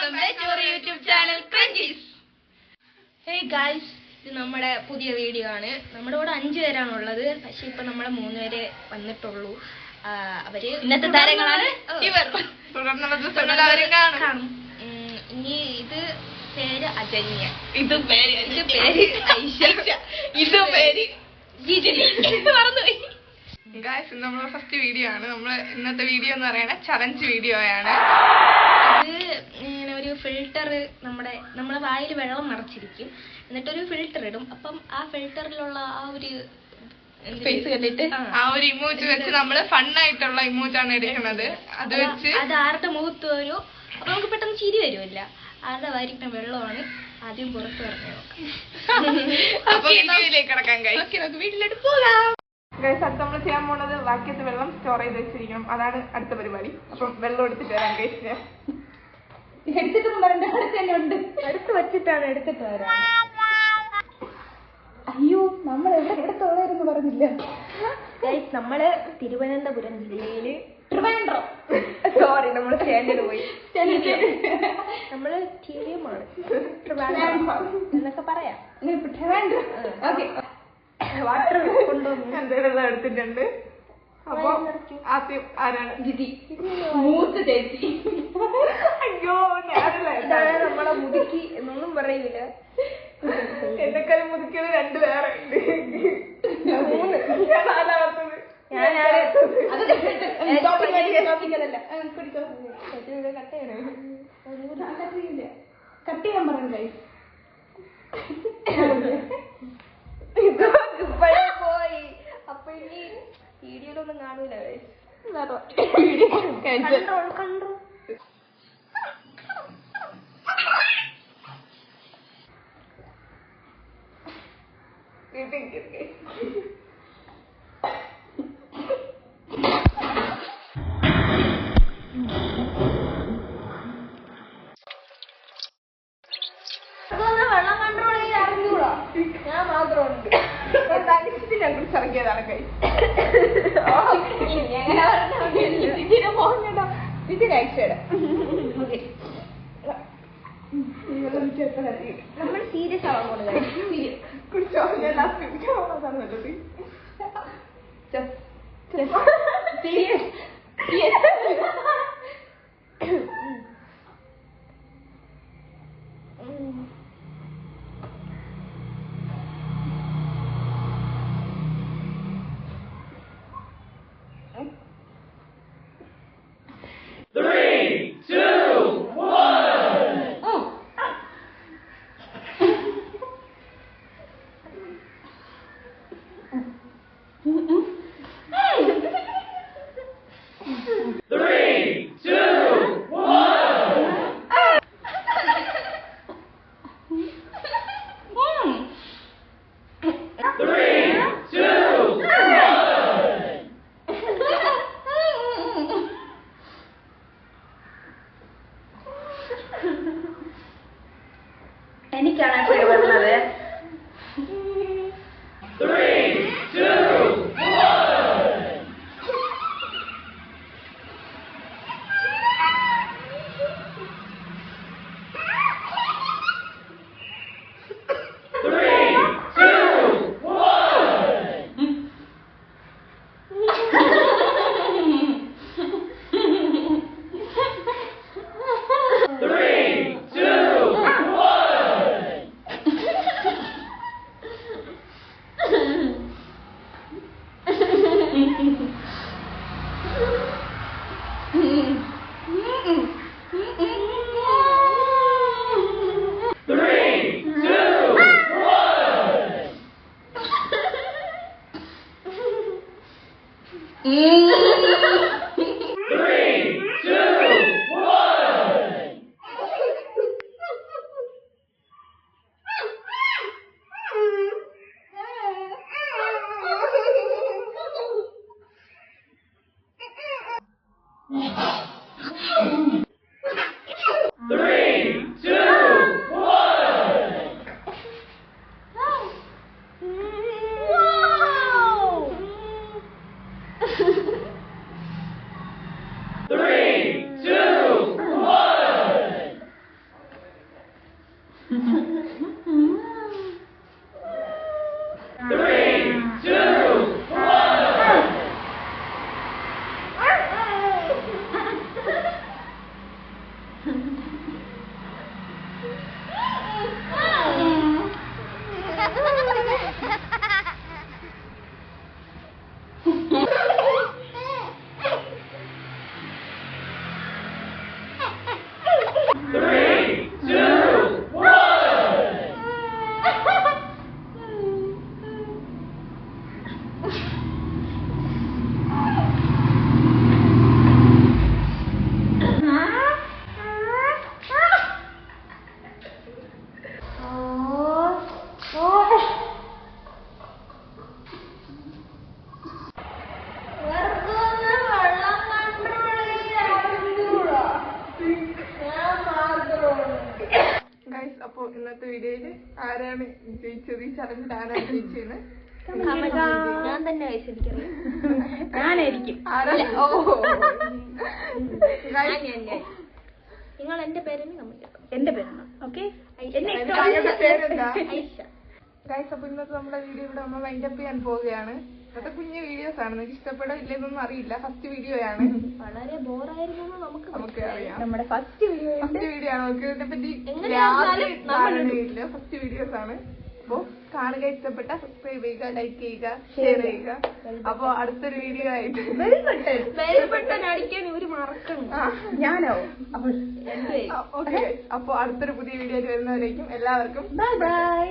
welcome back to our YouTube channel Cringies. Hey guys, ഇത് നമ്മുടെ പുതിയ വീഡിയോ ആണ്. നമ്മുടെ കൂടെ 5 പേരാണ് ഉള്ളത്. പക്ഷേ ഇപ്പോൾ നമ്മൾ 3 പേരെ വന്നിട്ടുള്ളൂ. അവര് ഇന്നത്തെ താരങ്ങളാണ് ഇവർ. തുടർന്നുള്ള ദിവസങ്ങളിൽ അവരെ കാണും. ഇനി ഇത് പേര് അജന്യ, ഇത് പേര് ഐഷ, ഇത് പേര് ജിജിനി. മറന്നുപോയി. ഗായ്സ്, ഇത് നമ്മുടെ ഫസ്റ്റ് വീഡിയോ ആണ്. ഇന്നത്തെ വീഡിയോ എന്ന് പറയുന്നത് ചലഞ്ച് വീഡിയോ ആണ്. ഇത് ഇങ്ങനെ ഒരു ഫിൽറ്റർ നമ്മളെ വായിൽ വെള്ളം നിറച്ചിരിക്കും, എന്നിട്ടൊരു ഫിൽറ്റർ ഇടും. അപ്പം ആ ഫിൽറ്ററിലുള്ള ആ ഒരു ഫേസ് കണ്ടിട്ട് ആ ഒരു ഇമോജി വെച്ച് നമ്മള് ഫണ്ണായിട്ടുള്ള ഇമോജാണ് എടുക്കുന്നത്. അത് വെച്ച് അത് ആരുടെ മുഖത്ത് വരും, അപ്പൊ നമുക്ക് പെട്ടെന്ന് ചിരി വരുമല്ല. ആരുടെ വായിരിക്കുന്ന വെള്ളമാണ് ആദ്യം പുറത്ത് പറഞ്ഞു നോക്കാം. അപ്പൊ വീഡിയോയിലേക്ക് കിടക്കാം ഗൈസ്, വീട്ടിലോട്ട് പോകാം. ഗൈസ്, അത് നമ്മൾ ചെയ്യാൻ പോണത് ബാക്കിയത്തെ വെള്ളം സ്റ്റോർ ചെയ്ത് വെച്ചിരിക്കണം. അതാണ് അടുത്ത പരിപാടി. അപ്പം വെള്ളം എടുത്തിട്ട് വരാം ഗൈസ്. എടുത്തിട്ടൊന്നും വരണ്ട, അടുത്തന്നെ അടുത്ത് വെച്ചിട്ടാണ് എടുത്തിട്ട് വരാം. അയ്യോ, നമ്മൾ എവിടെ തോന്നായിരുന്നു പറഞ്ഞില്ല. ഗൈസ്, നമ്മള് തിരുവനന്തപുരം ജില്ലയില് സോറി, നമ്മള് സ്റ്റാൻഡിൽ പോയി. നമ്മള് സ്റ്റേഡിയമാണ് എന്നൊക്കെ പറയാം. വാട്ടർ കൊണ്ടുവന്ന് വെള്ളം എടുത്തിട്ടുണ്ട്. അപ്പൊ ആദ്യം ആരാണ്? ജിതി, മൂത്ത് ചേച്ചി. അയ്യോ, ഇതാണ് നമ്മളെ മുതുക്കി എന്നൊന്നും പറയൂല. എന്നെക്കാളും മുതുക്കിയത് 2 വേറെ ഉണ്ട്. 3 നാലാമത്തത് കട്ട് ചെയ്യാൻ പറഞ്ഞു ഗൈസ്. പോയി. അപ്പൊ ഇനി വീഡിയോയിലൊന്നും കാണൂല ഗൈസ്. കണ്ടോ വെള്ളം കൺട്രോൾ ചെയ്ത് അറിഞ്ഞൂടാ, ഞാൻ മാത്രമുണ്ട്. ഞങ്ങൾ ഇറങ്ങിയതാണ് കൈ. ഇത് കഴിച്ചേടാ. നമ്മൾ സീരിയസ് ആവാൻ പോകുന്നത്. കുടിച്ചോ, ഞാൻ ലാസ്റ്റ് സീരിയസ്. എനിക്കാണ് പേര് പറഞ്ഞത്. 3, 2, 1. അപ്പൊ ഇന്നത്തെ വീഡിയോയില് ആരാണ് ജയിച്ചത്, ഈ ചടങ്ങിൽ ആരാണ് ജയിച്ചതെന്ന് ഞാൻ തന്നെ ഞാനായിരിക്കും. ഓ നിങ്ങൾ എന്റെ പേരെന്ന് കമന്റ് എന്റെ പേരാണ്. ഓക്കെ പേരെന്താ ഗൈസ്? അപ്പൊ ഇന്നത്തെ നമ്മുടെ വീഡിയോ ഇവിടെ നമ്മൾ വൈൻഡപ്പ് ചെയ്യാൻ പോവുകയാണ്. ഇന്നത്തെ കുഞ്ഞു വീഡിയോസ് ആണ്, നിങ്ങൾക്ക് ഇഷ്ടപ്പെടോ ഇല്ലെന്നൊന്നും അറിയില്ല. ഫസ്റ്റ് വീഡിയോ ആണ്, വളരെ ബോറായിരുന്നു നമുക്ക് അറിയാം. നമ്മുടെ ഫസ്റ്റ് വീഡിയോ ആണ്. നമുക്ക് ഇതിനെ പറ്റി ഫസ്റ്റ് വീഡിയോസ് ആണ്. അപ്പൊ കാണുക, ഇഷ്ടപ്പെട്ട സബ്സ്ക്രൈബ് ചെയ്യുക, ലൈക്ക് ചെയ്യുക, ഷെയർ ചെയ്യുക. അപ്പൊ അടുത്തൊരു വീഡിയോ ആയിട്ട് ബെൽ ബട്ടൺ അടിക്കാൻ ഇവര് മറക്കണം. ഞാനോ? ഓക്കെ, അപ്പൊ അടുത്തൊരു പുതിയ വീഡിയോ വരുന്നവരേക്കും എല്ലാവർക്കും ബൈ ബൈ.